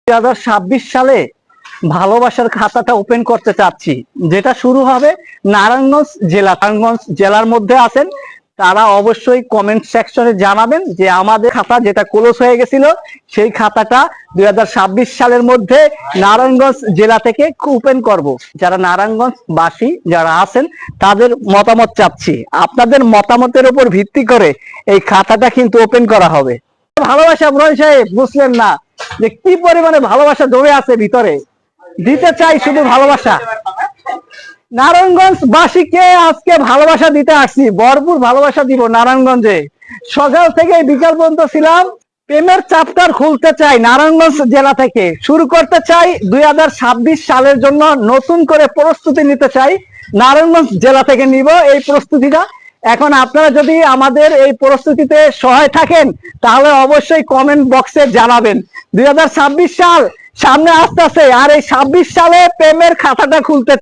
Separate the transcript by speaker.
Speaker 1: 2026 সালে ভালোবাসার খাতাটা ওপেন করতে চাচ্ছি, যেটা শুরু হবে নারায়ণগঞ্জ জেলার মধ্যে আছেন তারা অবশ্যই কমেন্ট সেকশনে জানাবেন যে আমাদের খাতা যেটা ক্লোজ হয়ে গেছিল সেই খাতাটা 2026 সালের মধ্যে নারায়ণগঞ্জ জেলা থেকে ওপেন করব। যারা নারায়ণগঞ্জ বাসী যারা আছেন তাদের মতামত চাচ্ছি, আপনাদের মতামতের উপর ভিত্তি করে এই খাতাটা কিন্তু ওপেন করা হবে। ভালোবাসা ব্রয় সাহেব বুঝলেন না যে কি পরিমাণে ভালোবাসা জমে আছে ভিতরে, দিতে চাই শুধু ভালোবাসা। নারায়ণগঞ্জ বাসীকে আজকে ভালোবাসা দিতে আসছি, ভরপুর ভালোবাসা দিব নারায়ণগঞ্জে। সকাল থেকে বিকাল পর্যন্ত ছিলাম, প্রেমের চ্যাপ্টার খুলতে চাই নারায়ণগঞ্জ জেলা থেকে, শুরু করতে চাই 2026 সালের জন্য নতুন করে প্রস্তুতি নিতে চাই, নারায়ণগঞ্জ জেলা থেকে নিব এই প্রস্তুতিটা। এখন আপনারা যদি আমাদের এই প্রস্তুতিতে সহায় থাকেন তাহলে অবশ্যই কমেন্ট বক্সে জানাবেন। 2026 সাল সামনে আসতেছে, আর এই 26 সালে প্রেমের খাতাটা খুলতে